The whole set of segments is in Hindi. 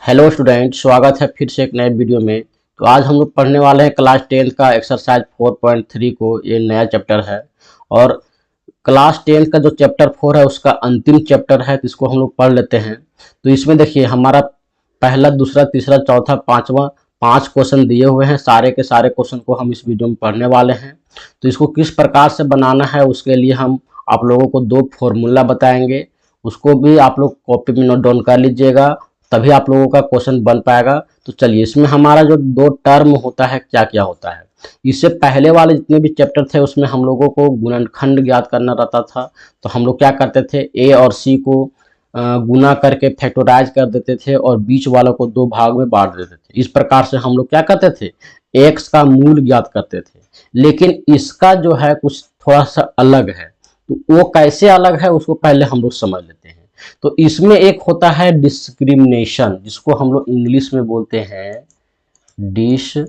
हेलो स्टूडेंट, स्वागत है फिर से एक नए वीडियो में। तो आज हम लोग पढ़ने वाले हैं क्लास 10 का एक्सरसाइज 4.3 को। ये नया चैप्टर है और क्लास 10 का जो चैप्टर 4 है उसका अंतिम चैप्टर है, तो इसको हम लोग पढ़ लेते हैं। तो इसमें देखिए हमारा पहला, दूसरा, तीसरा, चौथा, पांचवा 5 क्वेश्चन दिए हुए हैं। सारे के सारे क्वेश्चन को हम इस वीडियो में पढ़ने वाले हैं। तो इसको किस प्रकार से बनाना है उसके लिए हम आप लोगों को 2 फॉर्मूला बताएंगे, उसको भी आप लोग कॉपी में नोट डाउन कर लीजिएगा, तभी आप लोगों का क्वेश्चन बन पाएगा। तो चलिए, इसमें हमारा जो 2 टर्म होता है क्या क्या होता है। इससे पहले वाले जितने भी चैप्टर थे उसमें हम लोगों को गुणनखंड ज्ञात करना रहता था। तो हम लोग क्या करते थे, ए और सी को गुना करके फैक्टराइज कर देते थे और बीच वालों को 2 भाग में बांट देते थे। इस प्रकार से हम लोग क्या करते थे, एक्स का मूल ज्ञात करते थे। लेकिन इसका जो है कुछ थोड़ा सा अलग है। तो वो कैसे अलग है उसको पहले हम लोग समझ लेते हैं। तो इसमें एक होता है डिस्क्रिमिनेशन, जिसको हम लोग इंग्लिश में बोलते हैं डिस्क्रिमिनेशन,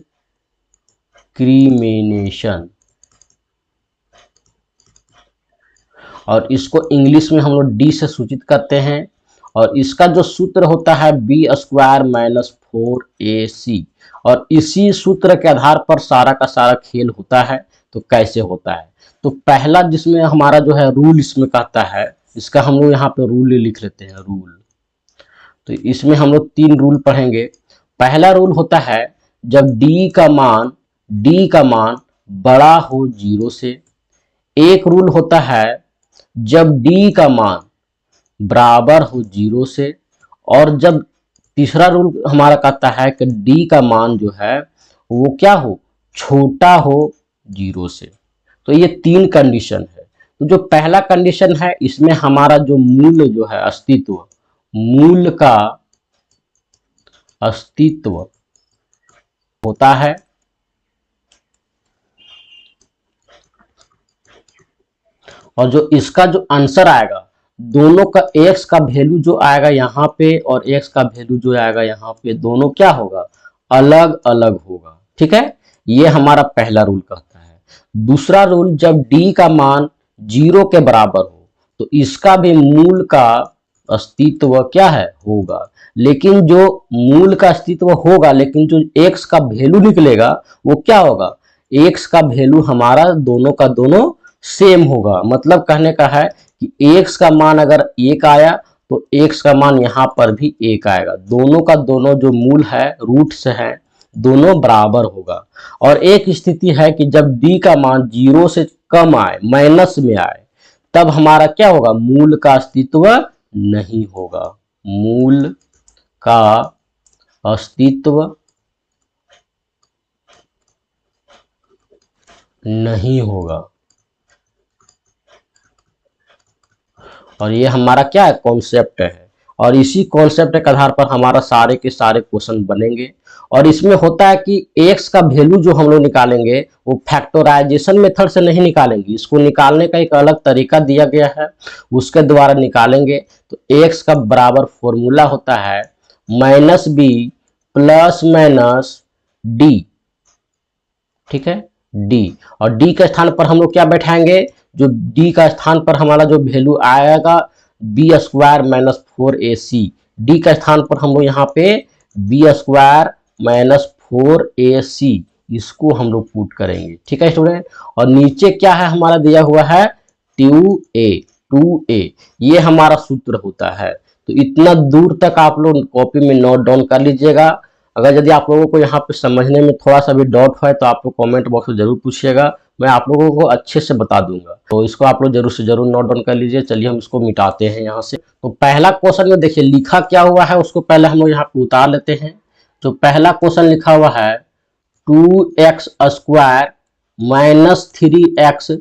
और इसको इंग्लिश में हम लोग डी से सूचित करते हैं। और इसका जो सूत्र होता है बी स्क्वायर माइनस 4ac, और इसी सूत्र के आधार पर सारा का सारा खेल होता है। तो कैसे होता है, तो पहला जिसमें हमारा जो है रूल इसमें कहता है, इसका हम लोग यहाँ पे रूल लिख लेते हैं रूल। तो इसमें हम लोग 3 रूल पढ़ेंगे। पहला रूल होता है जब डी का मान बड़ा हो 0 से। एक रूल होता है जब डी का मान बराबर हो 0 से, और जब तीसरा रूल हमारा कहता है कि डी का मान जो है वो क्या हो, छोटा हो 0 से। तो ये 3 कंडीशन है। तो जो पहला कंडीशन है इसमें हमारा जो मूल जो है अस्तित्व, मूल का अस्तित्व होता है। और जो इसका जो आंसर आएगा, दोनों का एक्स का वैल्यू जो आएगा यहाँ पे और एक्स का वैल्यू जो आएगा यहाँ पे, दोनों क्या होगा, अलग अलग होगा। ठीक है, ये हमारा पहला रूल कहता है। दूसरा रूल, जब डी का मान 0 के बराबर हो तो इसका भी मूल का अस्तित्व क्या है, होगा। लेकिन जो मूल का अस्तित्व होगा, लेकिन जो एक्स का वैल्यू निकलेगा वो क्या होगा, एक्स का वैल्यू हमारा दोनों का दोनों सेम होगा। मतलब कहने का है कि एक्स का मान अगर 1 आया तो एक्स का मान यहाँ पर भी 1 आएगा। दोनों का दोनों जो मूल है, रूट से है, दोनों बराबर होगा। और एक स्थिति है कि जब डी का मान 0 से कम आए, माइनस में आए, तब हमारा क्या होगा, मूल का अस्तित्व नहीं होगा। मूल का अस्तित्व नहीं होगा। और ये हमारा क्या है, कॉन्सेप्ट है। और इसी कॉन्सेप्ट के आधार पर हमारा सारे के सारे क्वेश्चन बनेंगे। और इसमें होता है कि एक्स का वैल्यू जो हम लोग निकालेंगे वो फैक्टराइजेशन मेथड से नहीं निकालेंगे, इसको निकालने का एक अलग तरीका दिया गया है, उसके द्वारा निकालेंगे। तो एक्स का बराबर फॉर्मूला होता है minus B plus minus D. ठीक है, डी, और डी के स्थान पर हम लोग क्या बैठाएंगे, जो डी का स्थान पर हमारा जो वैल्यू आएगा B square minus 4ac, D का स्थान पर हम लोग यहाँ पे बी स्क्वायर माइनस 4ac इसको हम लोग पुट करेंगे। ठीक है स्टूडेंट, और नीचे क्या है हमारा दिया हुआ है 2a, ये हमारा सूत्र होता है। तो इतना दूर तक आप लोग कॉपी में नोट डाउन कर लीजिएगा। अगर यदि आप लोगों को यहाँ पे समझने में थोड़ा सा भी डाउट है तो आप लोग कमेंट बॉक्स में जरूर पूछिएगा, मैं आप लोगों को अच्छे से बता दूंगा। तो इसको आप लोग जरूर से जरूर नोट डाउन कर लीजिए। चलिए हम इसको मिटाते हैं यहाँ से। तो पहला क्वेश्चन में देखिए लिखा क्या हुआ है, उसको पहले हम लोग यहाँ पे उतार लेते हैं। जो पहला क्वेश्चन लिखा हुआ है 2x square minus 3x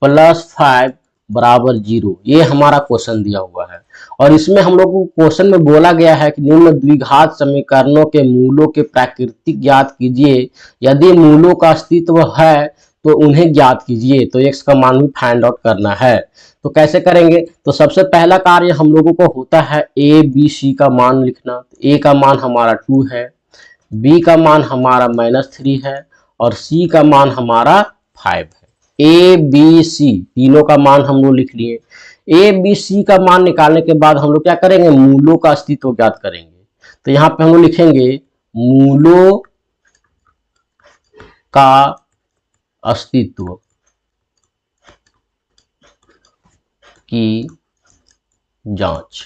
plus 5 बराबर 0, ये हमारा क्वेश्चन दिया हुआ है। और इसमें हम लोग को क्वेश्चन में बोला गया है कि निम्न द्विघात समीकरणों के मूलों के प्राकृतिक ज्ञात कीजिए, यदि मूलों का अस्तित्व है तो उन्हें ज्ञात कीजिए। तो एक्स का मान भी फाइंड आउट करना है। तो कैसे करेंगे, तो सबसे पहला कार्य हम लोगों को होता है ए बी सी का मान लिखना। ए का मान हमारा 2 है, बी का मान हमारा -3 है, और सी का मान हमारा 5 है। ए बी सी तीनों का मान हम लोग लिख लिए। ए बी सी का मान निकालने के बाद हम लोग क्या करेंगे, मूलों का अस्तित्व ज्ञात करेंगे। तो यहाँ पे हम लोग लिखेंगे मूलों का अस्तित्व की जांच।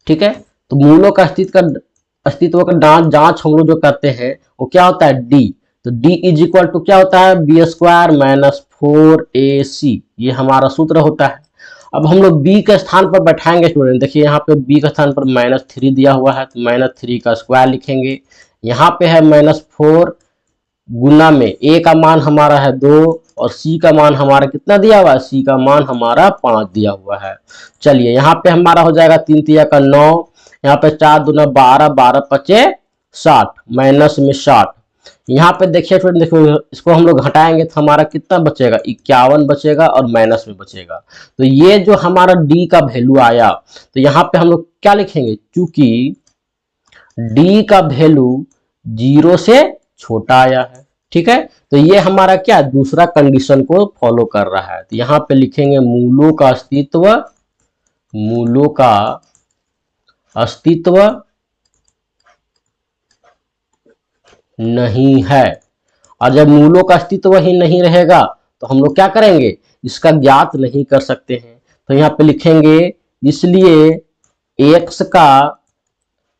ठीक है, तो मूलों का अस्तित्व का जांच हम लोग जो करते हैं वो क्या होता है, डी। तो डी इज इक्वल टू क्या होता है, बी स्क्वायर माइनस 4ac, ये हमारा सूत्र होता है। अब हम लोग बी के स्थान पर बैठाएंगे स्टूडेंट, देखिए यहाँ पे बी के स्थान पर -3 दिया हुआ है, तो -3 का स्क्वायर लिखेंगे। यहाँ पे है -4 गुना में ए का मान हमारा है 2 और सी का मान हमारा कितना दिया हुआ है, सी का मान हमारा 5 दिया हुआ है। चलिए यहाँ पे हमारा हो जाएगा 3 तिया का 9, यहाँ पे 4 दूना 12, 12 पचे 60, माइनस में 60। यहाँ पे देखिए फ्रेंड, देखो इसको हम लोग घटाएंगे तो हमारा कितना बचेगा, 51 बचेगा और माइनस में बचेगा। तो ये जो हमारा डी का वैल्यू आया, तो यहाँ पे हम लोग क्या लिखेंगे, चूंकि डी का वैल्यू 0 से छोटा आया है। ठीक है, तो ये हमारा क्या दूसरा कंडीशन को फॉलो कर रहा है। तो यहाँ पे लिखेंगे मूलों का अस्तित्व नहीं है। और जब मूलों का अस्तित्व ही नहीं रहेगा तो हम लोग क्या करेंगे, इसका ज्ञात नहीं कर सकते हैं। तो यहाँ पे लिखेंगे इसलिए x का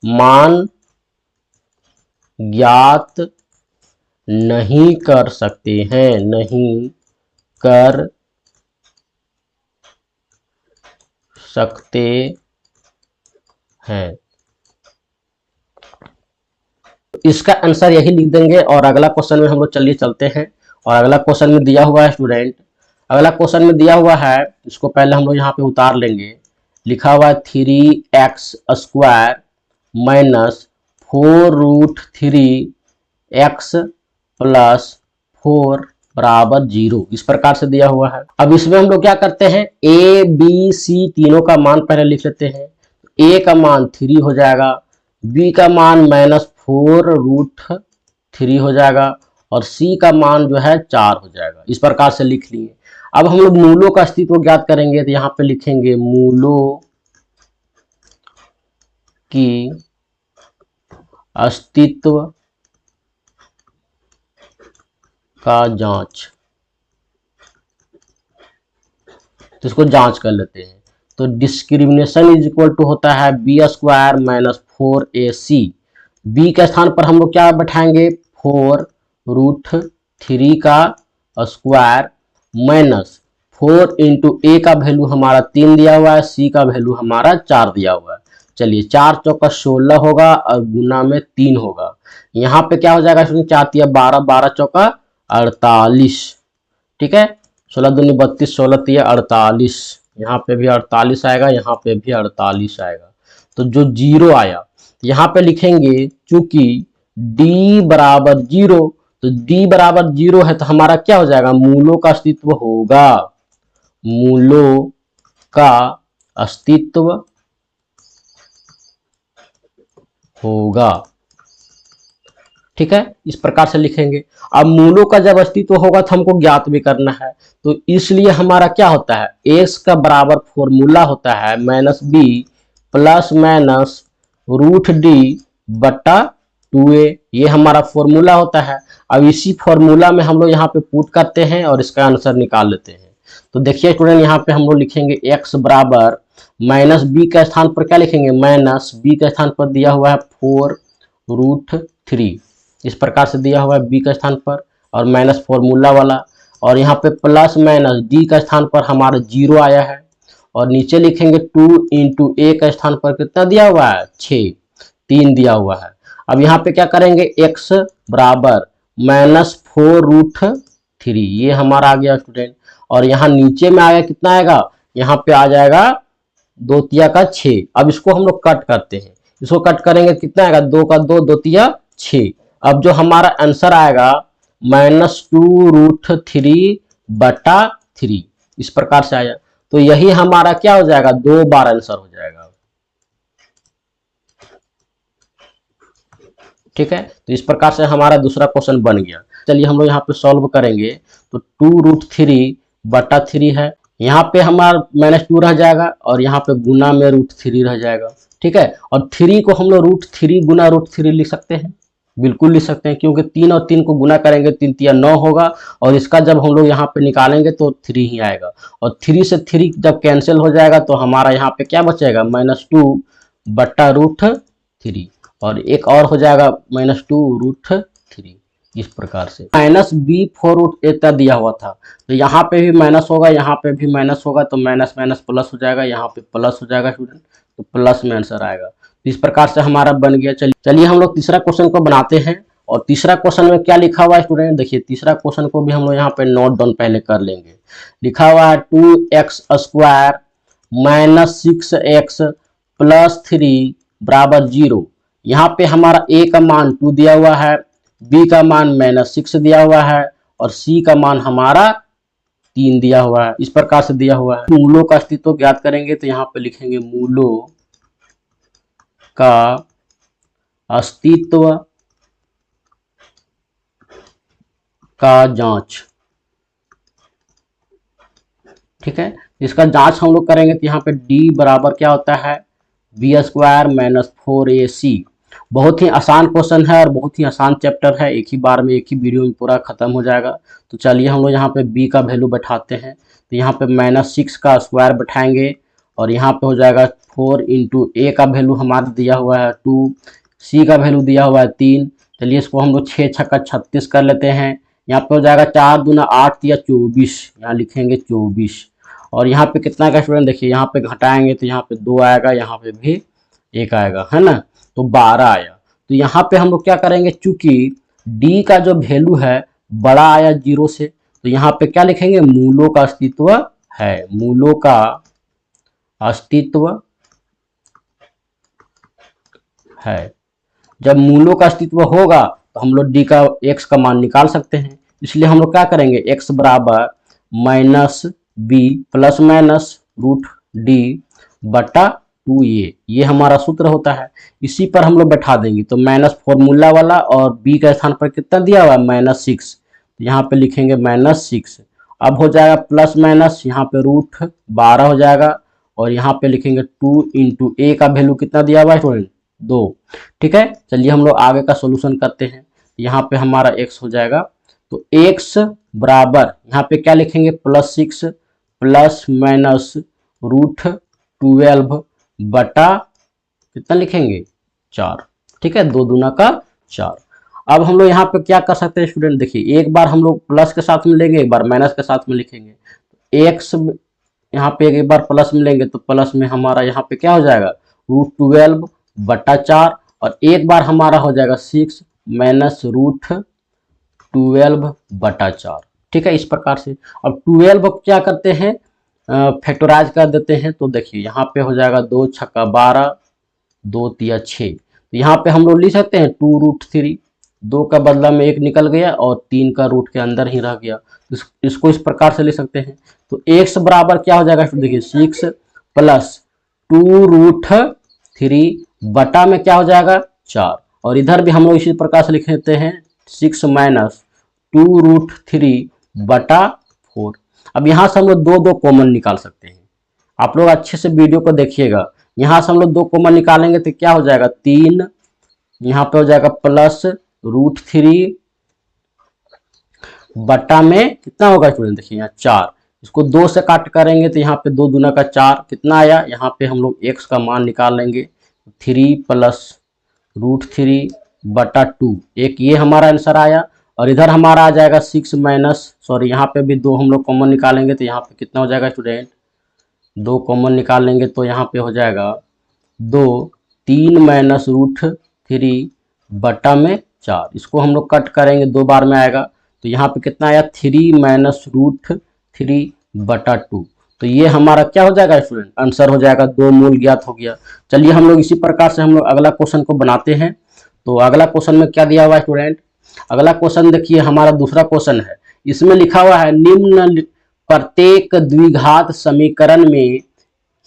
मान ज्ञात नहीं कर सकते हैं, नहीं कर सकते हैं। इसका आंसर यही लिख देंगे और अगला क्वेश्चन में हम लोग चलिए चलते हैं। और अगला क्वेश्चन में दिया हुआ है स्टूडेंट, अगला क्वेश्चन में दिया हुआ है, इसको पहले हम लोग यहाँ पे उतार लेंगे। लिखा हुआ है 3x square minus 4√3x plus 4 बराबर 0, इस प्रकार से दिया हुआ है। अब इसमें हम लोग क्या करते हैं, a b c तीनों का मान पहले लिख लेते हैं। a का मान 3 हो जाएगा, b का मान -4√3 हो जाएगा और c का मान जो है 4 हो जाएगा, इस प्रकार से लिख लिए। अब हम लोग मूलों का अस्तित्व ज्ञात करेंगे, तो यहाँ पे लिखेंगे मूलों की अस्तित्व का जांच। तो इसको जांच कर लेते हैं। तो डिस्क्रिमिनेशन इज इक्वल टू होता है B square minus 4ac। B के स्थान पर हम लोग क्या बैठाएंगे, 4√3 का स्क्वायर माइनस 4 इंटू ए का वैल्यू हमारा 3 दिया हुआ है, सी का वैल्यू हमारा 4 दिया हुआ है। चलिए 4 चौका 16 होगा और गुना में 3 होगा। यहाँ पे क्या हो जाएगा, 4 तिया 12, 12 चौका 48। ठीक है, 16 दूनी 32, 16 तिया 48, यहाँ पे भी 48 आएगा, यहाँ पे भी 48 आएगा। तो जो 0 आया यहाँ पे लिखेंगे, चूंकि d बराबर 0, तो d बराबर 0 है तो हमारा क्या हो जाएगा, मूलों का अस्तित्व होगा, मूलों का अस्तित्व होगा। ठीक है, इस प्रकार से लिखेंगे। अब मूलों का जब अस्तित्व होगा तो हमको ज्ञात भी करना है, तो इसलिए हमारा क्या होता है, x का बराबर फॉर्मूला होता है -b प्लस माइनस √d बटा 2a, ये हमारा फॉर्मूला होता है। अब इसी फॉर्मूला में हम लोग यहाँ पे पुट करते हैं और इसका आंसर निकाल लेते हैं। तो देखिए स्टूडेंट, यहाँ पे हम लोग लिखेंगे x बराबर -b के स्थान पर क्या लिखेंगे, -b के स्थान पर दिया हुआ है 4√3, इस प्रकार से दिया हुआ है b का स्थान पर और माइनस फॉर्मूला वाला, और यहाँ पे प्लस माइनस d का स्थान पर हमारा 0 आया है और नीचे लिखेंगे 2 इंटू ए का स्थान पर कितना दिया हुआ है, 6, 3 दिया हुआ है। अब यहाँ पे क्या करेंगे, x बराबर -4√3, ये हमारा आ गया स्टूडेंट, और यहाँ नीचे में आएगा कितना आएगा, यहाँ पे आ जाएगा 2 तिया का 6। अब इसको हम लोग कट करते हैं, इसको कट करेंगे कितना आएगा, 2 का 2, 2 तिया 6। अब जो हमारा आंसर आएगा -2√3 बटा 3, इस प्रकार से आया। तो यही हमारा क्या हो जाएगा, 2 बार आंसर हो जाएगा। ठीक है, तो इस प्रकार से हमारा दूसरा क्वेश्चन बन गया। चलिए हम लोग यहाँ पे सॉल्व करेंगे। तो 2√3 बटा 3 है, यहाँ पे हमारा -2 रह जाएगा और यहाँ पे गुना में √3 रह जाएगा। ठीक है, और 3 को हम लोग √3 गुना √3 लिख सकते हैं, बिल्कुल लिख सकते हैं, क्योंकि 3 और 3 को गुना करेंगे 3 तिया 9 होगा और इसका जब हम लोग यहाँ पे निकालेंगे तो 3 ही आएगा और 3 से 3 जब कैंसिल हो जाएगा तो हमारा यहाँ पे क्या बचेगा -2 बट्टा √3 और एक और हो जाएगा -2 √3। इस प्रकार से -b4 इतना दिया हुआ था तो यहाँ पे भी माइनस होगा, यहाँ पे भी माइनस होगा तो माइनस माइनस प्लस हो जाएगा, यहाँ पे प्लस हो जाएगा स्टूडेंट, तो प्लस में आंसर आएगा। तो इस प्रकार से हमारा बन गया। चलिए हम लोग तीसरा क्वेश्चन को बनाते हैं और तीसरा क्वेश्चन में क्या लिखा हुआ है स्टूडेंट, देखिए तीसरा क्वेश्चन को भी हम लोग यहाँ पे नोट डाउन पहले कर लेंगे। लिखा हुआ है 2x² -6x + 3 = 0। यहाँ पे हमारा a का मान 2 दिया हुआ है, b का मान -6 दिया हुआ है और c का मान हमारा 3 दिया हुआ है। इस प्रकार से दिया हुआ है। मूलों का अस्तित्व ज्ञात करेंगे तो यहाँ पे लिखेंगे मूलों का अस्तित्व का जांच। ठीक है, इसका जांच हम लोग करेंगे तो यहाँ पे d बराबर क्या होता है b² - 4ac। बहुत ही आसान क्वेश्चन है और बहुत ही आसान चैप्टर है, एक ही बार में एक ही वीडियो में पूरा खत्म हो जाएगा। तो चलिए हम लोग यहाँ पे b का वैल्यू बैठाते हैं तो यहाँ पे -6 का स्क्वायर बैठाएंगे और यहाँ पे हो जाएगा 4 × a का वैल्यू हमारा दिया हुआ है 2, c का वैल्यू दिया हुआ है 3। चलिए इसको हम लोग 6 छक्का 36 कर लेते हैं। यहाँ पे हो जाएगा 4 दूना 8 या 24, यहाँ लिखेंगे 24 और यहाँ पे कितना का स्टूडेंट देखिए, यहाँ पे घटाएंगे तो यहाँ पे 2 आएगा, यहाँ पे भी 1 आएगा, है ना, तो 12 आया। तो यहाँ पे हम लोग क्या करेंगे, चूंकि d का जो वैल्यू है बड़ा आया 0 से, तो यहाँ पे क्या लिखेंगे, मूलों का अस्तित्व है, मूलों का अस्तित्व है। जब मूलों का अस्तित्व होगा तो हम लोग d का x का मान निकाल सकते हैं, इसलिए हम लोग क्या करेंगे, x बराबर -b ± √d बटा 2a, ये हमारा सूत्र होता है। इसी पर हम लोग बैठा देंगे तो माइनस फॉर्मूला वाला और b का स्थान पर कितना दिया हुआ है -6, तो यहाँ पे लिखेंगे -6। अब हो जाएगा प्लस माइनस, यहाँ पे √12 हो जाएगा और यहाँ पे लिखेंगे 2 × a का वैल्यू कितना दिया हुआ है स्टूडेंट 2। ठीक है, चलिए हम लोग आगे का सोल्यूशन करते हैं। यहाँ पे हमारा x हो जाएगा तो x बराबर यहाँ पे क्या लिखेंगे +6 ± √12 बटा कितना लिखेंगे 4। ठीक है, 2 दूना का 4। अब हम लोग यहाँ पे क्या कर सकते हैं स्टूडेंट, देखिए एक बार हम लोग प्लस के साथ में लेंगे, एक बार माइनस के साथ में लिखेंगे। x यहाँ पे एक बार प्लस में लेंगे तो प्लस में हमारा यहाँ पे क्या हो जाएगा √12 बटा 4 और एक बार हमारा हो जाएगा 6 - √12 बटा 4। ठीक है, इस प्रकार से। अब 12 क्या करते हैं, फैक्टराइज कर देते हैं तो देखिए यहाँ पे हो जाएगा 2 छक्का 12, 2 तिया 6, तो यहाँ पे हम लोग लिख सकते हैं 2√3, 2 का बदला में 1 निकल गया और 3 का रूट के अंदर ही रह गया, इसको इस प्रकार से लिख सकते हैं। तो x बराबर क्या हो जाएगा देखिए 6 + 2√3 बटा में क्या हो जाएगा 4 और इधर भी हम लोग इसी प्रकार से लिख लेते हैं 6 - 2√3 बटा 4। अब यहाँ से हम लोग 2 कॉमन निकाल सकते हैं, आप लोग अच्छे से वीडियो को देखिएगा। यहाँ से हम लोग 2 कॉमन निकालेंगे तो क्या हो जाएगा 3, यहाँ पे हो जाएगा प्लस √3 बटा में कितना होगा स्टूडेंट देखिए यहाँ 4, इसको 2 से काट करेंगे तो यहाँ पे 2 दूना का 4 कितना आया, यहाँ पे हम लोग x का मान निकाल लेंगे 3 + √3 बटा 2, एक ये हमारा आंसर आया और इधर हमारा आ जाएगा 6 यहाँ पे भी 2 हम लोग कॉमन निकालेंगे तो यहाँ पे कितना हो जाएगा स्टूडेंट 2 कॉमन निकाल लेंगे तो यहाँ पे हो जाएगा 3 - √3 बटा में 4, इसको हम लोग कट करेंगे 2 बार में आएगा तो यहाँ पे कितना आया 3 - √3 बटा 2, तो ये हमारा क्या हो जाएगा स्टूडेंट आंसर हो जाएगा, 2 मूल ज्ञात हो गया। चलिए हम लोग इसी प्रकार से हम लोग अगला क्वेश्चन को बनाते हैं। तो अगला क्वेश्चन में क्या दिया हुआ है स्टूडेंट, अगला क्वेश्चन देखिए हमारा दूसरा क्वेश्चन है, इसमें लिखा हुआ है निम्न प्रत्येक द्विघात समीकरण में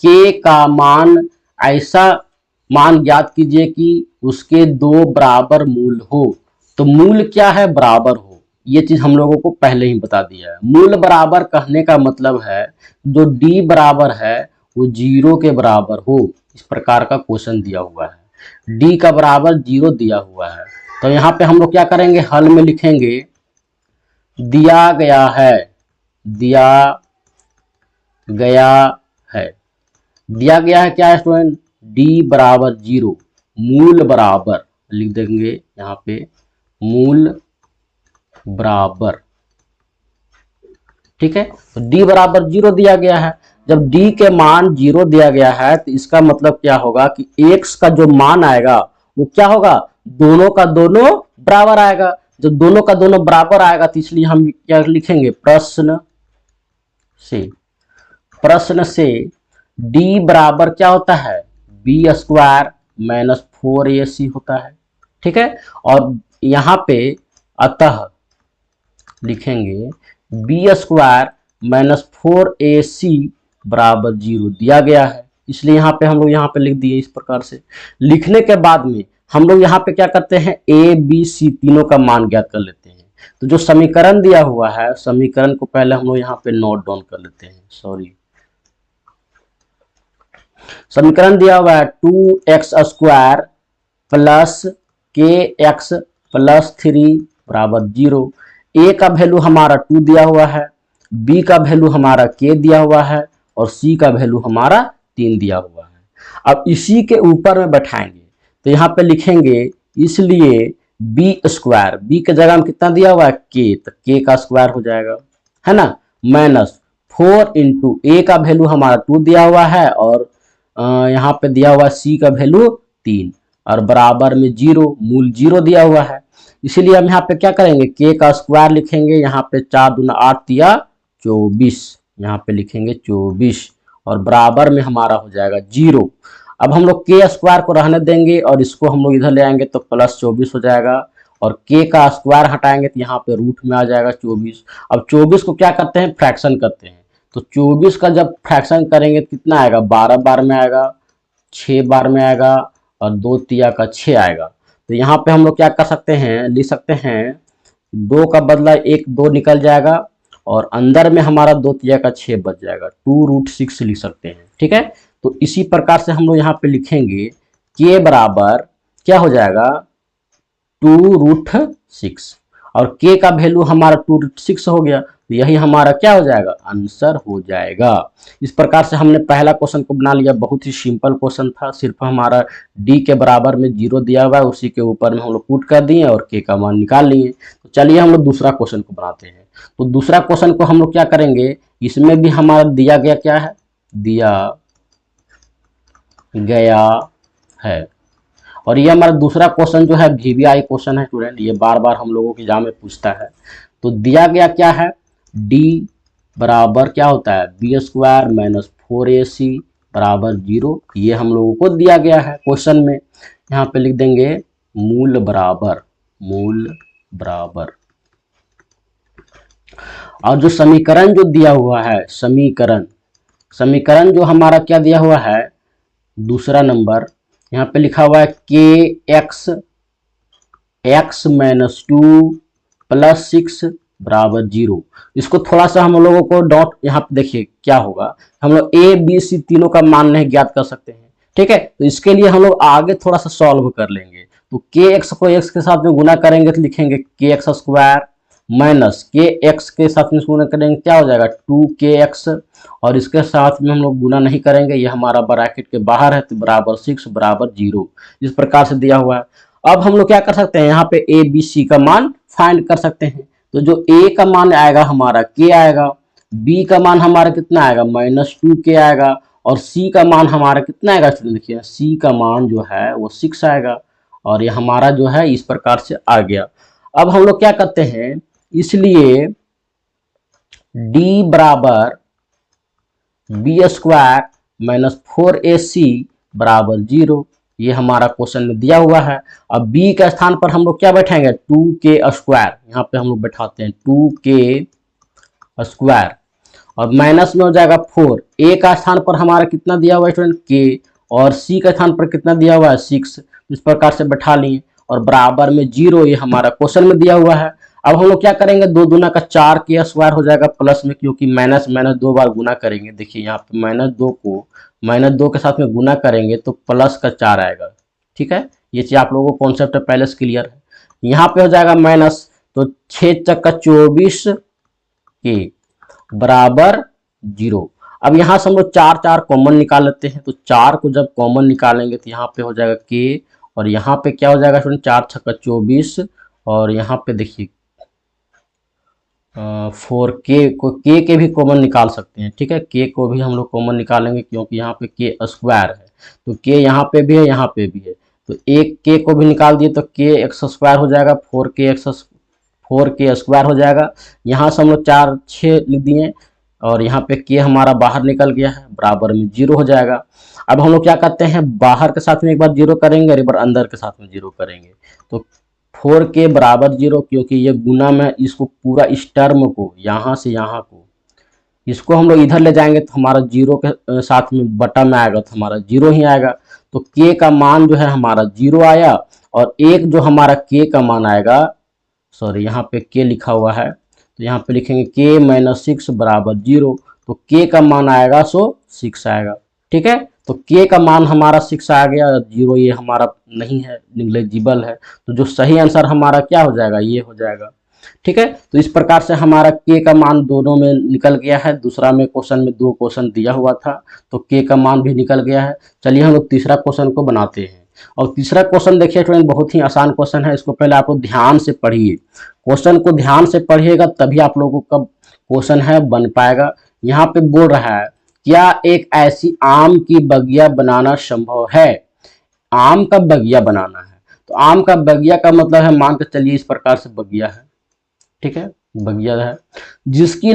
k का मान ऐसा मान ज्ञात कीजिए कि उसके 2 बराबर मूल हो। तो मूल क्या है बराबर हो, ये चीज हम लोगों को पहले ही बता दिया है। मूल बराबर कहने का मतलब है जो डी बराबर है वो 0 के बराबर हो, इस प्रकार का क्वेश्चन दिया हुआ है। डी का बराबर 0 दिया हुआ है, तो यहाँ पे हम लोग क्या करेंगे, हल में लिखेंगे दिया गया है, दिया गया है। दिया गया है क्या है स्टूडेंट, डी बराबर 0, मूल बराबर लिख देंगे यहाँ पे, मूल बराबर, ठीक है। तो डी बराबर 0 दिया गया है। जब डी के मान 0 दिया गया है तो इसका मतलब क्या होगा कि x का जो मान आएगा वो क्या होगा, दोनों का दोनों बराबर आएगा। जब दोनों का दोनों बराबर आएगा तो इसलिए हम क्या लिखेंगे, प्रश्न से d बराबर क्या होता है, बी स्क्वायर माइनस 4ac होता है, ठीक है। और यहाँ पे अतः लिखेंगे बी स्क्वायर माइनस 4ac बराबर 0 दिया गया है, इसलिए यहाँ पे हम लोग यहाँ पे लिख दिए। इस प्रकार से लिखने के बाद में हम लोग यहाँ पे क्या करते हैं, ए बी सी तीनों का मान ज्ञात कर लेते हैं। तो जो समीकरण दिया हुआ है, समीकरण को पहले हम लोग यहाँ पे नोट डाउन कर लेते हैं। समीकरण दिया हुआ है 2x स्क्वायर प्लस के एक्स प्लस 3 बराबर 0। ए का वैल्यू हमारा 2 दिया हुआ है, बी का वैल्यू हमारा k दिया हुआ है और सी का वैल्यू हमारा 3 दिया हुआ है। अब इसी के ऊपर में बैठाएंगे तो यहाँ पे लिखेंगे इसलिए बी स्क्वायर, बी के जगह में कितना दिया हुआ है k, तो k का स्क्वायर हो जाएगा, है ना, माइनस 4 इंटू ए का वैल्यू हमारा 2 दिया हुआ है और यहाँ पे दिया हुआ सी का वैल्यू 3 और बराबर में 0, मूल 0 दिया हुआ है। इसीलिए हम यहाँ पे क्या करेंगे, k का स्क्वायर लिखेंगे, यहाँ पे 4 दूना 8 दिया 24, यहाँ पे लिखेंगे 24 और बराबर में हमारा हो जाएगा 0। अब हम लोग k स्क्वायर को रहने देंगे और इसको हम लोग इधर ले आएंगे तो प्लस 24 हो जाएगा और k का स्क्वायर हटाएंगे तो यहाँ पे रूट में आ जाएगा 24। अब 24 को क्या करते हैं, फ्रैक्शन करते हैं। तो 24 का जब फ्रैक्शन करेंगे तो कितना आएगा, 12 बार में आएगा, 6 बार में आएगा और 2 तिया का 6 आएगा। तो यहाँ पे हम लोग क्या कर सकते हैं, लिख सकते हैं 2 का बदला 1 2 निकल जाएगा और अंदर में हमारा 2 तिया का 6 बच जाएगा, 2√6 लिख सकते हैं, ठीक है। तो इसी प्रकार से हम लोग यहाँ पे लिखेंगे k बराबर क्या हो जाएगा 2√6 और k का वैल्यू हमारा 2√6 हो गया, तो यही हमारा क्या हो जाएगा, आंसर हो जाएगा। इस प्रकार से हमने पहला क्वेश्चन को बना लिया। बहुत ही सिंपल क्वेश्चन था, सिर्फ हमारा d के बराबर में 0 दिया हुआ है, उसी के ऊपर में हम लोग पुट कर दिए और k का मान निकाल लिए। तो चलिए हम लोग दूसरा क्वेश्चन को बनाते हैं। तो दूसरा क्वेश्चन को हम लोग क्या करेंगे, इसमें भी हमारा दिया गया क्या है, दिया गया है और ये हमारा दूसरा क्वेश्चन जो है VBI क्वेश्चन है स्टूडेंट, ये बार बार हम लोगों के एग्जाम में पूछता है। तो दिया गया क्या है, d बराबर क्या होता है, बी स्क्वायर माइनस 4ac बराबर 0, ये हम लोगों को दिया गया है क्वेश्चन में। यहाँ पे लिख देंगे मूल बराबर, मूल बराबर। और जो समीकरण जो दिया हुआ है, समीकरण जो हमारा क्या दिया हुआ है, दूसरा नंबर यहाँ पे लिखा हुआ है के एक्स माइनस 2 प्लस 6 बराबर 0। इसको थोड़ा सा हम लोगों को डॉट यहाँ पे देखिए क्या होगा, हम लोग ए बी सी तीनों का मान नहीं ज्ञात कर सकते हैं, ठीक है। तो इसके लिए हम लोग आगे थोड़ा सा सॉल्व कर लेंगे। तो के एक्स को एक्स के साथ में गुना करेंगे तो लिखेंगे के एक्स स्क्वायर माइनस के एक्स के साथ में गुना करेंगे क्या हो जाएगा 2kx और इसके साथ में हम लोग गुना नहीं करेंगे, ये हमारा ब्रैकेट के बाहर है, तो बराबर 6 बराबर 0, इस प्रकार से दिया हुआ है। अब हम लोग क्या कर सकते हैं, यहाँ पे ए बी सी का मान फाइंड कर सकते हैं। तो जो ए का मान आएगा हमारा k आएगा, बी का मान हमारा कितना आएगा -2k आएगा और सी का मान हमारा कितना आएगा स्टूडेंट, देखिए सी का मान जो है वो 6 आएगा और ये हमारा जो है इस प्रकार से आ गया। अब हम लोग क्या करते हैं, इसलिए d बराबर बी स्क्वायर माइनस 4ac बराबर 0, ये हमारा क्वेश्चन में दिया हुआ है। अब b के स्थान पर हम लोग क्या बैठाएंगे 2k स्क्वायर, यहाँ पे हम लोग बैठाते हैं 2k स्क्वायर और माइनस में हो जाएगा 4। a का स्थान पर हमारा कितना दिया हुआ है स्टूडेंट k और c का स्थान पर कितना दिया हुआ है 6, इस प्रकार से बैठा लिए और बराबर में 0, ये हमारा क्वेश्चन में दिया हुआ है। अब हम लोग क्या करेंगे, 2 दूना का 4 के स्क्वायर हो जाएगा प्लस में, क्योंकि माइनस माइनस 2 बार गुना करेंगे। देखिए यहाँ पे -2 को -2 के साथ में गुना करेंगे तो प्लस का 4 आएगा। ठीक है, ये चीज आप लोगों को कॉन्सेप्ट पहले से क्लियर है। यहाँ पे हो जाएगा माइनस, तो 6 चक्का 24 के बराबर 0। अब यहाँ से हम लोग 4 कॉमन निकाल लेते हैं, तो 4 को जब कॉमन निकालेंगे तो यहाँ पे हो जाएगा के, और यहाँ पे क्या हो जाएगा स्टूडेंट, 4 छक्का 24, और यहाँ पे देखिए 4 के भी कॉमन निकाल सकते हैं। ठीक है, के को भी हम लोग कॉमन निकालेंगे, क्योंकि यहाँ पे के स्क्वायर है, तो के यहाँ पे भी है, यहाँ पे भी है, तो एक के को भी निकाल दिए तो के एक्स स्क्वायर हो जाएगा, 4 के स्क्वायर हो जाएगा। यहाँ से हम लोग 4 6 लिख दिए, और यहाँ पे के हमारा बाहर निकल गया है, बराबर में 0 हो जाएगा। अब हम लोग क्या करते हैं, बाहर के साथ में एक बार 0 करेंगे और एक बार अंदर के साथ में 0 करेंगे, तो 4 के बराबर 0, क्योंकि ये गुना में इसको पूरा इस टर्म को यहाँ से यहाँ को इसको हम लोग इधर ले जाएंगे तो हमारा 0 के साथ में बटा में आएगा, तो हमारा 0 ही आएगा। तो के का मान जो है हमारा 0 आया, और एक जो हमारा के का मान आएगा, सॉरी यहाँ पे के लिखा हुआ है, तो यहाँ पे लिखेंगे के -6 बराबर 0, तो के का मान आएगा 6 आएगा। ठीक है, तो के का मान हमारा 6 आ गया, 0 ये हमारा नहीं है, निग्लेजिबल है, तो जो सही आंसर हमारा क्या हो जाएगा, ये हो जाएगा। ठीक है, तो इस प्रकार से हमारा के का मान दोनों में निकल गया है। दूसरा में क्वेश्चन में 2 क्वेश्चन दिया हुआ था, तो के का मान भी निकल गया है। चलिए हम लोग तीसरा क्वेश्चन को बनाते हैं, और तीसरा क्वेश्चन देखिए स्टूडेंट, बहुत ही आसान क्वेश्चन है, इसको पहले आप लोग ध्यान से पढ़िए। क्वेश्चन को ध्यान से पढ़िएगा तभी आप लोगों का क्वेश्चन है बन पाएगा। यहाँ पे बोल रहा है, क्या एक ऐसी आम की बगिया बनाना संभव है। आम का बगिया बनाना है, तो आम का बगिया का मतलब है, मान के चलिए इस प्रकार से बगिया है। ठीक है, बगिया है जिसकी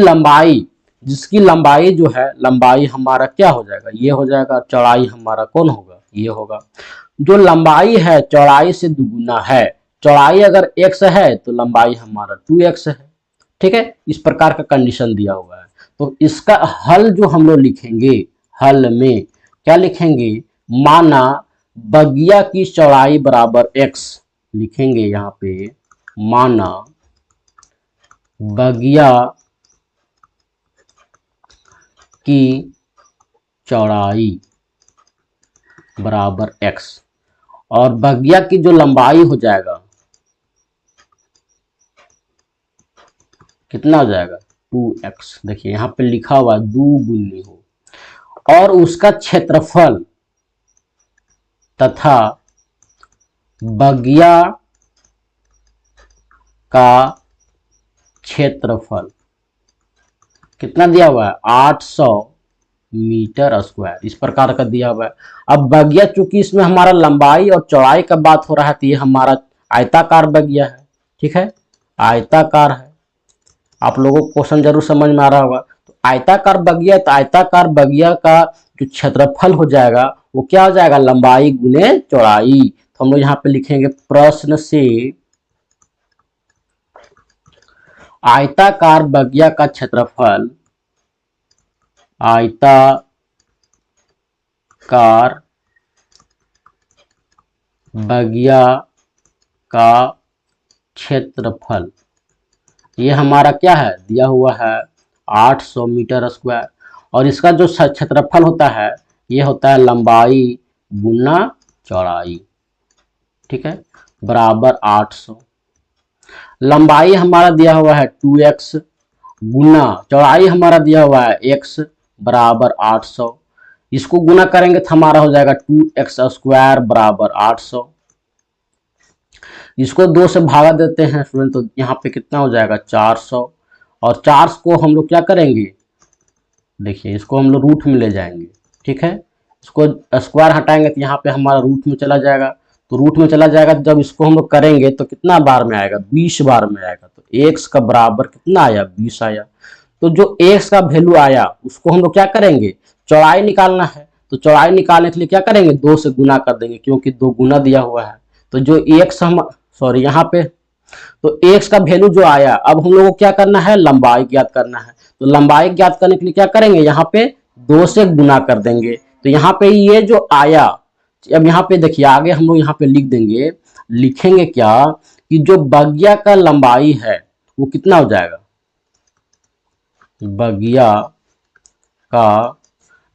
लंबाई जो है, लंबाई हमारा क्या हो जाएगा, ये हो जाएगा, चौड़ाई हमारा कौन होगा, ये होगा। जो लंबाई है चौड़ाई से दुगुना है, चौड़ाई अगर x है तो लंबाई हमारा 2x है। ठीक है, इस प्रकार का कंडीशन दिया हुआ है। तो इसका हल जो हम लोग लिखेंगे, हल में क्या लिखेंगे, माना बगिया की चौड़ाई बराबर x लिखेंगे। यहाँ पे माना बगिया की चौड़ाई बराबर x, और बगिया की जो लंबाई हो जाएगा कितना हो जाएगा, 2x। देखिए यहाँ पे लिखा हुआ 2 गुनी हो, और उसका क्षेत्रफल तथा बगिया का क्षेत्रफल कितना दिया हुआ है, 800 मीटर स्क्वायर, इस प्रकार का दिया हुआ है। अब बगिया चूंकि इसमें हमारा लंबाई और चौड़ाई का बात हो रहा है, तो ये हमारा आयताकार बगिया है। ठीक है, आयताकार है, आप लोगों को क्वेश्चन जरूर समझ में आ रहा होगा। तो आयताकार बगिया, तो आयताकार बगिया का जो क्षेत्रफल हो जाएगा वो क्या हो जाएगा, लंबाई गुने चौड़ाई। तो हम लोग यहाँ पे लिखेंगे, प्रश्न से आयताकार बगिया का क्षेत्रफल, आयताकार बगिया का क्षेत्रफल, ये हमारा क्या है, दिया हुआ है 800 मीटर स्क्वायर, और इसका जो क्षेत्रफल होता है ये होता है लंबाई गुना चौड़ाई। ठीक है, बराबर 800। लंबाई हमारा दिया हुआ है 2x गुना चौड़ाई हमारा दिया हुआ है x, बराबर 800। इसको गुना करेंगे तो हमारा हो जाएगा 2x स्क्वायर बराबर 800। इसको 2 से भागा देते हैं स्टूडेंट, तो यहाँ पे कितना हो जाएगा, 400। और 4 को हम लोग क्या करेंगे, देखिए इसको हम लोग रूट में ले जाएंगे। ठीक है, इसको स्क्वायर हटाएंगे तो यहाँ पे हमारा रूट में चला जाएगा, तो रूट में चला जाएगा। जब इसको हम लोग करेंगे तो कितना बार में आएगा, 20 बार में आएगा, तो x का बराबर कितना आया, 20 आया। तो जो x का वैल्यू आया उसको हम लोग क्या करेंगे, चौड़ाई निकालना है, तो चौड़ाई निकालने के लिए क्या करेंगे, 2 से गुना कर देंगे, क्योंकि 2 गुना दिया हुआ है। तो जो x हम सॉरी यहाँ पे, तो x का वैल्यू जो आया, अब हम लोगों को क्या करना है, लंबाई ज्ञात करना है। तो लंबाई ज्ञात करने के लिए क्या करेंगे, यहाँ पे 2 से गुना कर देंगे। तो यहाँ पे ये जो आया, अब यहाँ पे देखिए आगे हम लोग यहाँ पे लिख देंगे, लिखेंगे क्या कि जो बगिया का लंबाई है, वो कितना हो जाएगा, बगिया का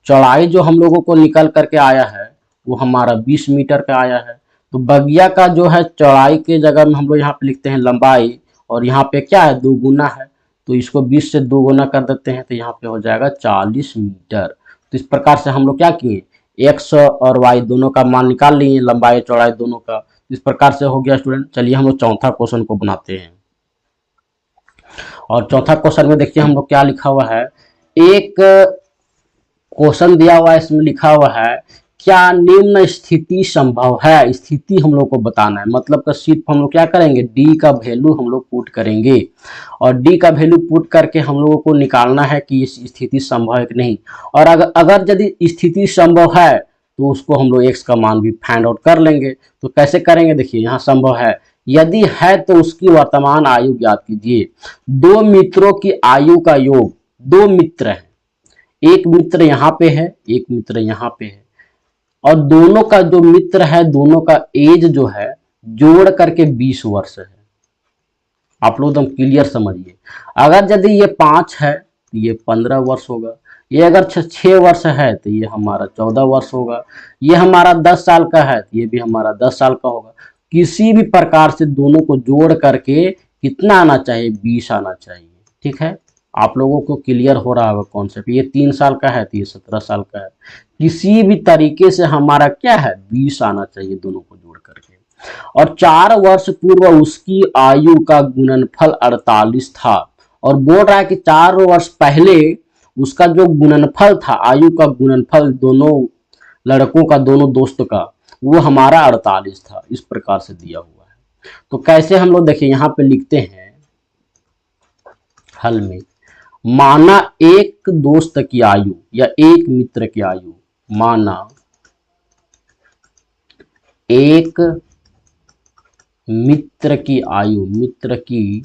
चौड़ाई जो हम लोगों को निकल करके आया है वो हमारा 20 मीटर का आया है। तो बगिया का जो है चौड़ाई के जगह में हम लोग यहाँ पे लिखते हैं लंबाई, और यहाँ पे क्या है, 2 गुना है, तो इसको 20 से 2 गुना कर देते हैं, तो यहाँ पे हो जाएगा 40 मीटर। तो इस प्रकार से हम लोग क्या किए, एक्स और वाई दोनों का मान निकाल लिए, लंबाई चौड़ाई दोनों का। इस प्रकार से हो गया स्टूडेंट। चलिए हम लोग चौथा क्वेश्चन को बनाते हैं। और चौथा क्वेश्चन में देखिए हम लोग क्या लिखा हुआ है, एक क्वेश्चन दिया हुआ है, इसमें लिखा हुआ है क्या निम्न स्थिति संभव है। स्थिति हम लोग को बताना है, मतलब का सिर्फ हम लोग क्या करेंगे, डी का वैल्यू हम लोग पुट करेंगे, और डी का वैल्यू पुट करके हम लोगों को निकालना है कि इस स्थिति संभव है कि नहीं। और अगर यदि स्थिति संभव है तो उसको हम लोग एक्स का मान भी फाइंड आउट कर लेंगे। तो कैसे करेंगे, देखिए यहाँ संभव है, यदि है तो उसकी वर्तमान आयु ज्ञात कीजिए। दो मित्रों की आयु का योग, दो मित्र हैं, एक मित्र यहाँ पे है, एक मित्र यहाँ पे है, और दोनों का जो मित्र है दोनों का एज जो है जोड़ करके 20 वर्ष है। आप लोग एकदम क्लियर समझिए। अगर यदि ये 5 है तो ये 15 वर्ष होगा, ये अगर 6 वर्ष है तो ये हमारा 14 वर्ष होगा, ये हमारा 10 साल का है तो ये भी हमारा 10 साल का होगा। किसी भी प्रकार से दोनों को जोड़ करके कितना आना चाहिए, 20 आना चाहिए। ठीक है, आप लोगों को क्लियर हो रहा होगा कॉन्सेप्ट। ये 3 साल का है तो ये 17 साल का है। किसी भी तरीके से हमारा क्या है, 20 आना चाहिए दोनों को जोड़ करके। और 4 वर्ष पूर्व उसकी आयु का गुणनफल 48 था, और बोल रहा है कि 4 वर्ष पहले उसका जो गुणनफल था, आयु का गुणनफल दोनों लड़कों का, दोनों दोस्त का, वो हमारा 48 था। इस प्रकार से दिया हुआ है। तो कैसे हम लोग देखिए यहाँ पे लिखते हैं हल में, माना एक दोस्त की आयु या एक मित्र की आयु, माना एक मित्र की आयु, मित्र की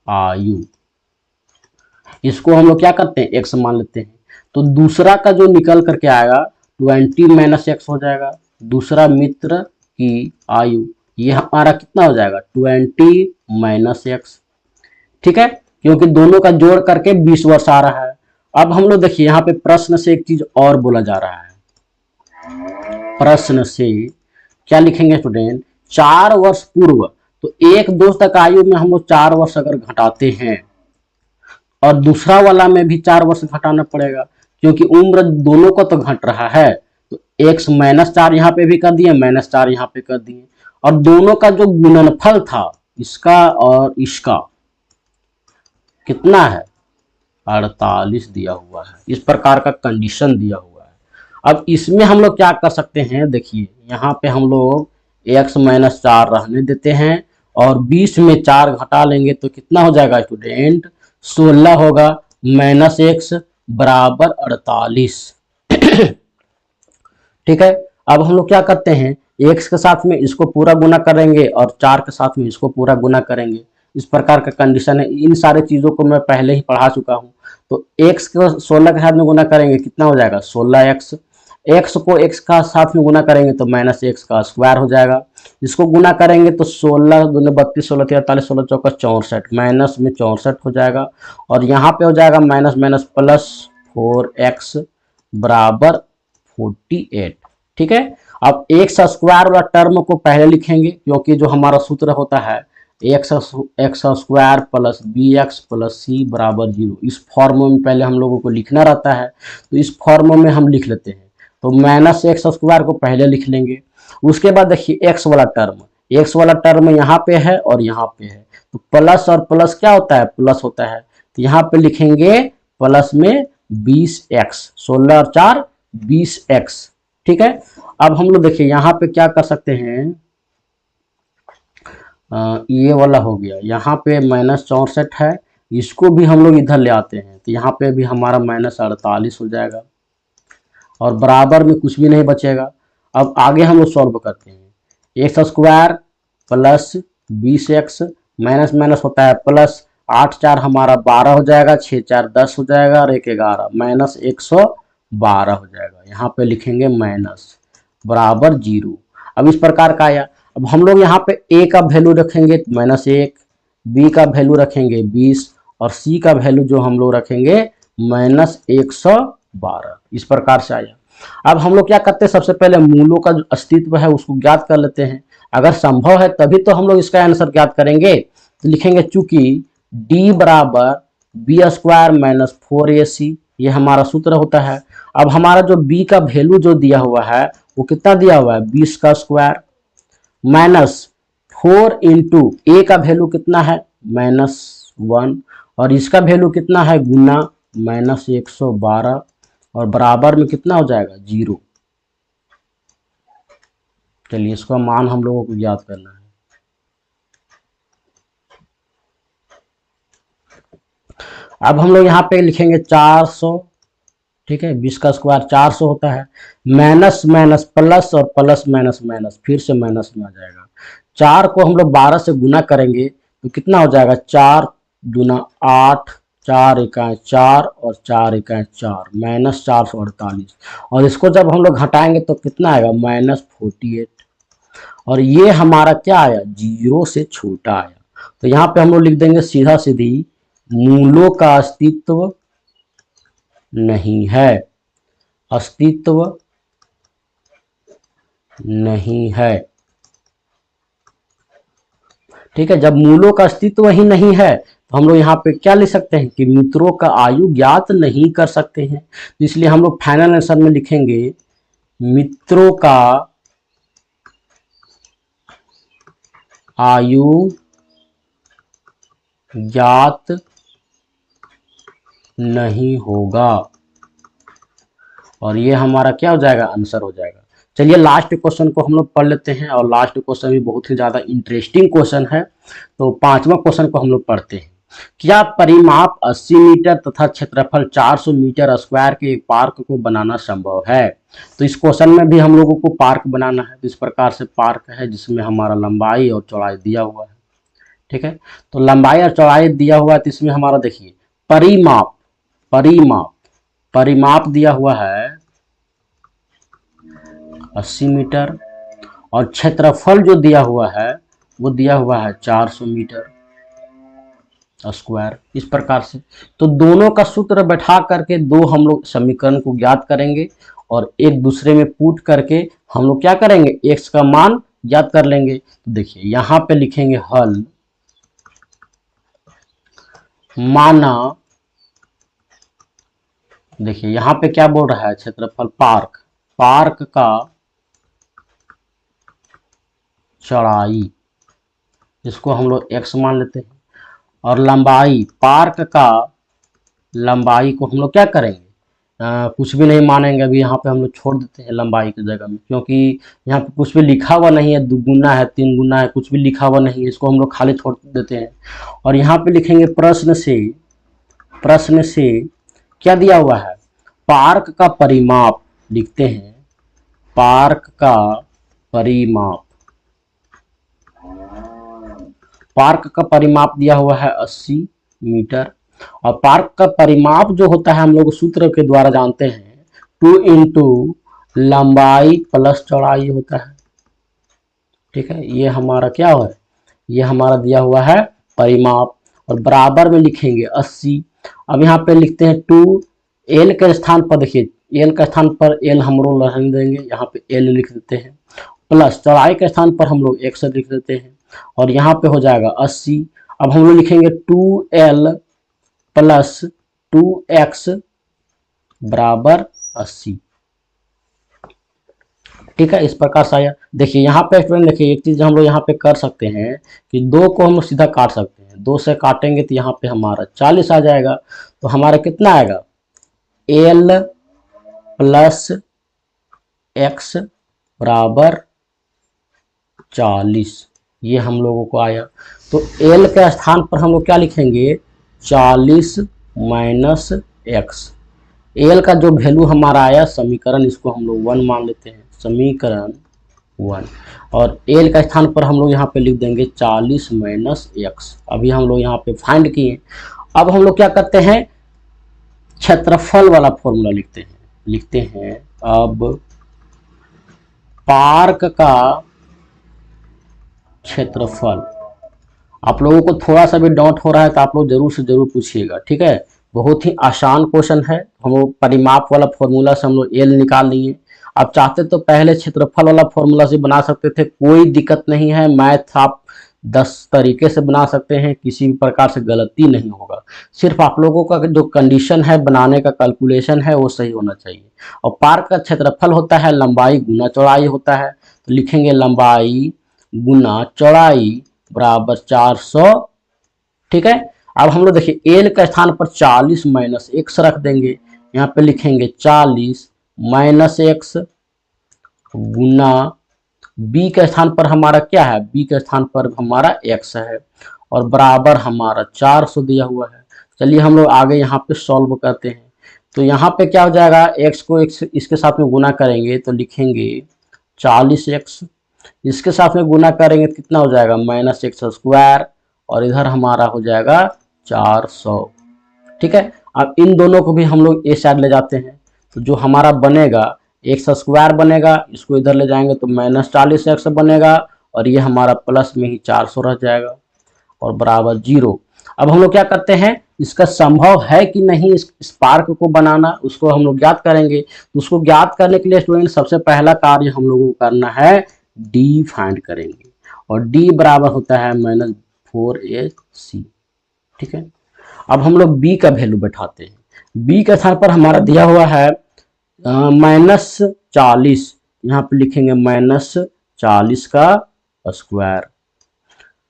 आयु, इसको हम लोग क्या करते हैं, एक्स मान लेते हैं। तो दूसरा का जो निकल करके आएगा 20 माइनस एक्स हो जाएगा। दूसरा मित्र की आयु ये हमारा कितना हो जाएगा, 20 माइनस एक्स। ठीक है, क्योंकि दोनों का जोड़ करके 20 वर्ष आ रहा है। अब हम लोग देखिए यहाँ पे प्रश्न से एक चीज और बोला जा रहा है। प्रश्न से क्या लिखेंगे स्टूडेंट, 4 वर्ष पूर्व, तो एक दोस्त का आयु में हम लोग 4 वर्ष अगर घटाते हैं, और दूसरा वाला में भी 4 वर्ष घटाना पड़ेगा, क्योंकि उम्र दोनों का तो घट रहा है। तो एक्स -4 यहाँ पे भी कर दिए, -4 यहाँ पे कर दिए, और दोनों का जो गुणनफल था इसका और इसका कितना है, 48 दिया हुआ है। इस प्रकार का कंडीशन दिया हुआ है। अब इसमें हम लोग क्या कर सकते हैं, देखिए यहाँ पे हम लोग x -4 रहने देते हैं, और 20 में 4 घटा लेंगे तो कितना हो जाएगा स्टूडेंट, 16 होगा, -x बराबर 48। ठीक है, अब हम लोग क्या करते हैं, x के साथ में इसको पूरा गुना करेंगे और 4 के साथ में इसको पूरा गुना करेंगे। इस प्रकार का कंडीशन है। इन सारे चीजों को मैं पहले ही पढ़ा चुका हूं। तो x को 16 के साथ में गुना करेंगे, कितना हो जाएगा, 16x। x को x का साथ में गुना करेंगे तो -x का स्क्वायर हो जाएगा। इसको गुना करेंगे तो 16 दूनी 32, 16 43, 16 चौका 64, माइनस में 64 हो जाएगा, और यहाँ पे हो जाएगा माइनस माइनस प्लस 4x बराबर 48। ठीक है, अब एक्स स्क्वायर वाला टर्म को पहले लिखेंगे, क्योंकि जो हमारा सूत्र होता है X square plus B X plus C बराबर 0, इस फॉर्म में पहले हम लोगों को लिखना रहता है। तो इस फॉर्म में हम लिख लेते हैं। तो -x स्क्वायर को पहले लिख लेंगे। उसके बाद देखिए एक्स वाला टर्म यहाँ पे है और यहाँ पे है, तो प्लस और प्लस क्या होता है, प्लस होता है। तो यहाँ पे लिखेंगे प्लस में 20x, 16 और 4 20x। ठीक है, अब हम लोग देखिए यहाँ पे क्या कर सकते हैं, ये वाला हो गया, यहाँ पे -64 है, इसको भी हम लोग इधर ले आते हैं, तो यहाँ पे भी हमारा -48 हो जाएगा, और बराबर में कुछ भी नहीं बचेगा। अब आगे हम लोग सॉल्व करते हैं, x square plus 20x minus minus होता है प्लस, 8 4 हमारा 12 हो जाएगा, 6 4 10 हो जाएगा, और 1 11 -112 हो जाएगा। यहाँ पे लिखेंगे माइनस बराबर 0। अब इस प्रकार का आया। अब हम लोग यहाँ पे a का वैल्यू रखेंगे -1, बी का वैल्यू रखेंगे 20 और सी का वैल्यू जो हम लोग रखेंगे -112। इस प्रकार से आया। अब हम लोग क्या करते हैं, सबसे पहले मूलों का जो अस्तित्व है उसको ज्ञात कर लेते हैं। अगर संभव है तभी तो हम लोग इसका आंसर ज्ञात करेंगे। तो लिखेंगे चूंकि d बराबर b² - 4ac, ये हमारा सूत्र होता है। अब हमारा जो b का वैल्यू जो दिया हुआ है वो कितना दिया हुआ है, 20 का स्क्वायर माइनस 4 इंटू ए का वैल्यू कितना है -1 और इसका वैल्यू कितना है गुना -112 और बराबर में कितना हो जाएगा 0। चलिए इसका मान हम लोगों को ज्ञात करना है। अब हम लोग यहाँ पे लिखेंगे 400, ठीक है, 20 का स्क्वायर 400 होता है, माइनस माइनस प्लस और प्लस माइनस माइनस फिर से माइनस में आ जाएगा। 4 को हम लोग 12 से गुना करेंगे तो कितना हो जाएगा, 4 दूना 8, 4 इकाई 4 और 4 इकाई 4, -448 और इसको जब हम लोग घटाएंगे तो कितना आएगा -48 और ये हमारा क्या आया, 0 से छोटा आया। तो यहाँ पे हम लोग लिख देंगे सीधा सीधी मूलों का अस्तित्व नहीं है, अस्तित्व नहीं है। ठीक है, जब मूलों का अस्तित्व ही नहीं है तो हम लोग यहाँ पे क्या लिख सकते हैं कि मित्रों का आयु ज्ञात नहीं कर सकते हैं। तो इसलिए हम लोग फाइनल आंसर में लिखेंगे मित्रों का आयु ज्ञात नहीं होगा और ये हमारा क्या हो जाएगा, आंसर हो जाएगा। चलिए लास्ट क्वेश्चन को हम लोग पढ़ लेते हैं और लास्ट क्वेश्चन भी बहुत ही ज्यादा इंटरेस्टिंग क्वेश्चन है। तो 5वां क्वेश्चन को हम लोग पढ़ते हैं। क्या परिमाप 80 मीटर तथा क्षेत्रफल 400 मीटर स्क्वायर के एक पार्क को बनाना संभव है। तो इस क्वेश्चन में भी हम लोगों को पार्क बनाना है। तो इस प्रकार से पार्क है जिसमें हमारा लंबाई और चौड़ाई दिया हुआ है। ठीक है, तो लंबाई और चौड़ाई दिया हुआ है तो इसमें हमारा देखिए परिमाप परिमाप परिमाप दिया हुआ है 80 मीटर और क्षेत्रफल जो दिया हुआ है वो दिया हुआ है 400 मीटर स्क्वायर। इस प्रकार से तो दोनों का सूत्र बैठा करके दो हम लोग समीकरण को ज्ञात करेंगे और एक दूसरे में पुट करके हम लोग क्या करेंगे, x का मान ज्ञात कर लेंगे। तो देखिए यहाँ पे लिखेंगे हल, माना देखिए यहाँ पे क्या बोल रहा है, क्षेत्रफल पार्क, पार्क का चौड़ाई इसको हम लोग x मान लेते हैं और लंबाई, पार्क का लंबाई को हम लोग क्या करेंगे, कुछ भी नहीं मानेंगे, अभी यहाँ पे हम लोग छोड़ देते हैं लंबाई की जगह में, क्योंकि यहाँ पे कुछ भी लिखा हुआ नहीं है, 2 गुना है 3 गुना है, कुछ भी लिखा हुआ नहीं है, इसको हम लोग खाली छोड़ देते हैं। और यहाँ पे लिखेंगे प्रश्न से क्या दिया हुआ है, पार्क का परिमाप लिखते हैं, पार्क का परिमाप, पार्क का परिमाप दिया हुआ है 80 मीटर और पार्क का परिमाप जो होता है हम लोग सूत्र के द्वारा जानते हैं 2 इंटू लंबाई प्लस चौड़ाई होता है। ठीक है, ये हमारा क्या है, ये हमारा दिया हुआ है परिमाप और बराबर में लिखेंगे 80। अब यहाँ पे लिखते हैं 2, एल के स्थान पर देखिए, एल के स्थान पर एल हम लोग रहने देंगे, यहाँ पे एल लिख देते हैं, प्लस चौड़ाई के स्थान पर हम लोग 1 लिख देते हैं और यहाँ पे हो जाएगा 80। अब हम लोग लिखेंगे 2l प्लस 2x बराबर 80। ठीक है, इस प्रकार से आया। देखिए यहाँ पे स्टूडेंट देखिए एक चीज हम लोग यहाँ पे कर सकते हैं कि 2 को हम लोग सीधा काट सकते हैं, 2 से काटेंगे तो यहाँ पे हमारा 40 आ जाएगा। तो हमारा कितना आएगा, l प्लस x बराबर 40, ये हम लोगों को आया। तो l के स्थान पर हम लोग क्या लिखेंगे, 40 माइनस x। एल का जो वैल्यू हमारा आया समीकरण, इसको हम लोग 1 मान लेते हैं, समीकरण 1 और एल का स्थान पर हम लोग यहाँ पे लिख देंगे 40 माइनस x। अभी हम लोग यहाँ पे फाइंड किए। अब हम लोग क्या करते हैं, क्षेत्रफल वाला फॉर्मूला लिखते हैं। अब पार्क का क्षेत्रफल, आप लोगों को थोड़ा सा भी डाउट हो रहा है तो आप लोग जरूर से जरूर पूछिएगा, ठीक है। बहुत ही आसान क्वेश्चन है। हम लोग परिमाप वाला फॉर्मूला से हम लोग एल निकाल लिए। आप चाहते तो पहले क्षेत्रफल वाला फॉर्मूला से बना सकते थे, कोई दिक्कत नहीं है। मैथ आप 10 तरीके से बना सकते हैं, किसी भी प्रकार से गलती नहीं होगा। सिर्फ आप लोगों का जो कंडीशन है बनाने का, कैलकुलेशन है, वो सही होना चाहिए। और पार्क का क्षेत्रफल होता है लंबाई गुना चौड़ाई होता है, तो लिखेंगे लंबाई गुना चौड़ाई बराबर 400, ठीक है। अब हम लोग देखिए एल के स्थान पर 40 माइनस एक्स रख देंगे, यहाँ पे लिखेंगे 40 माइनस एक्स गुना बी के स्थान पर हमारा क्या है, बी के स्थान पर हमारा एक्स है और बराबर हमारा 400 दिया हुआ है। चलिए हम लोग आगे यहाँ पे सॉल्व करते हैं। तो यहाँ पे क्या हो जाएगा, एक्स को एक्स इसके साथ में गुना करेंगे तो लिखेंगे 40 एक्स, इसके साथ में गुना करेंगे तो कितना हो जाएगा माइनस एक्स स्क्वायर, और इधर हमारा हो जाएगा 400, ठीक है। अब इन दोनों को भी हम लोग ए साइड ले जाते हैं, तो जो हमारा बनेगा एक्स स्क्वायर बनेगा, इसको इधर ले जाएंगे तो माइनस 40 एक्स बनेगा, और ये हमारा प्लस में ही 400 रह जाएगा और बराबर 0। अब हम लोग क्या करते हैं, इसका संभव है कि नहीं इस पार्क को बनाना, उसको हम लोग ज्ञात करेंगे। तो उसको ज्ञात करने के लिए स्टूडेंट सबसे पहला कार्य हम लोगों को करना है, डी फाइंड करेंगे, और डी बराबर होता है -4ac, ठीक है। अब हम लोग बी का वैल्यू बैठाते हैं। बी के स्थान पर हमारा दिया हुआ है -40, यहाँ पे लिखेंगे -40 का स्क्वायर,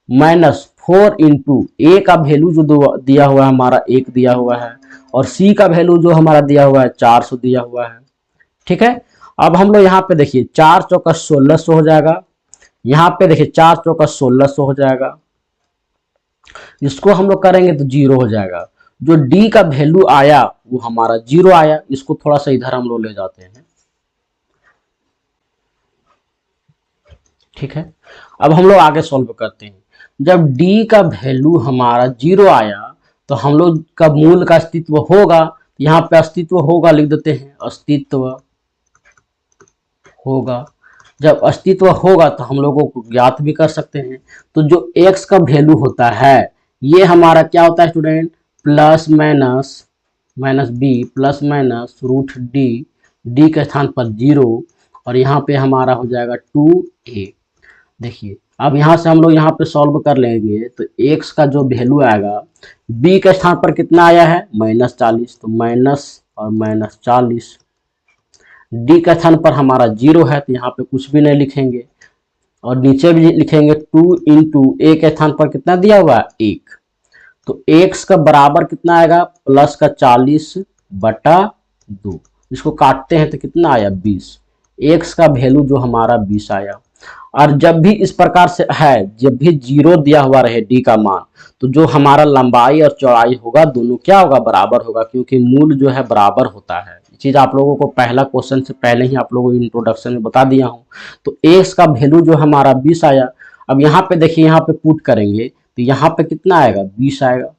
-4 इंटू ए का वैल्यू जो दिया हुआ है हमारा 1 दिया हुआ है, और सी का वैल्यू जो हमारा दिया हुआ है 400 दिया हुआ है, ठीक है। अब हम लोग यहाँ पे देखिए 4 चौका 1600 हो जाएगा, यहाँ पे देखिए 4 चौका 1600 हो जाएगा, इसको हम लोग करेंगे तो 0 हो जाएगा। जो डी का वैल्यू आया वो हमारा 0 आया, इसको थोड़ा सा इधर हम लोग ले जाते हैं, ठीक है। अब हम लोग आगे सॉल्व करते हैं। जब डी का वैल्यू हमारा 0 आया तो हम लोग का मूल का अस्तित्व होगा, यहाँ पे अस्तित्व होगा लिख देते हैं, अस्तित्व होगा। जब अस्तित्व होगा तो हम लोगों को ज्ञात भी कर सकते हैं। तो जो x का वैल्यू होता है ये हमारा क्या होता है student, plus minus B plus minus root D, D के स्थान पर 0, और यहाँ पे हमारा हो जाएगा 2a। देखिए अब यहाँ से हम लोग यहाँ पे सॉल्व कर लेंगे तो x का जो वैल्यू आएगा, b के स्थान पर कितना आया है -40, तो माइनस और -40, डी का स्थान पर हमारा 0 है तो यहाँ पे कुछ भी नहीं लिखेंगे, और नीचे भी लिखेंगे 2 इंटू ए के स्थान पर कितना दिया हुआ है 1, तो x का बराबर कितना आएगा प्लस का 40/2, इसको काटते हैं तो कितना आया 20, x का वैल्यू जो हमारा 20 आया। और जब भी इस प्रकार से है, जब भी 0 दिया हुआ रहे डी का मान, तो जो हमारा लंबाई और चौड़ाई होगा दोनों क्या होगा बराबर होगा, क्योंकि मूल जो है बराबर होता है। ये चीज आप लोगों को पहला क्वेश्चन से पहले ही आप लोगों को इंट्रोडक्शन में बता दिया हूँ। तो एक्स का वैल्यू जो हमारा 20 आया। अब यहाँ पे देखिए, यहाँ पे पुट करेंगे तो यहाँ पे कितना आएगा 20 आएगा,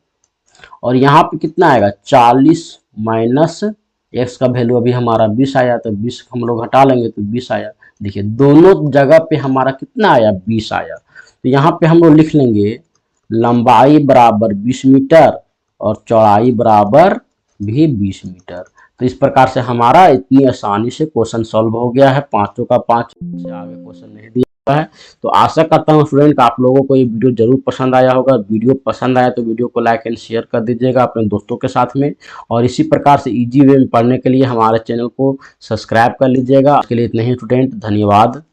और यहाँ पे कितना आएगा 40 माइनस एक्स का वैल्यू अभी हमारा 20 आया, तो 20 हम लोग हटा लेंगे तो 20 आया। देखिए दोनों जगह पे हमारा कितना आया 20 आया। तो यहाँ पे हम लोग लिख लेंगे लंबाई बराबर 20 मीटर और चौड़ाई बराबर भी 20 मीटर। तो इस प्रकार से हमारा इतनी आसानी से क्वेश्चन सॉल्व हो गया है, 5 का 5 से आगे क्वेश्चन नहीं दिया है। तो आशा करता हूँ स्टूडेंट आप लोगों को ये वीडियो जरूर पसंद आया होगा। वीडियो पसंद आया तो वीडियो को लाइक एंड शेयर कर दीजिएगा अपने दोस्तों के साथ में, और इसी प्रकार से इजी वे में पढ़ने के लिए हमारे चैनल को सब्सक्राइब कर लीजिएगा। इसके लिए इतने ही स्टूडेंट, धन्यवाद।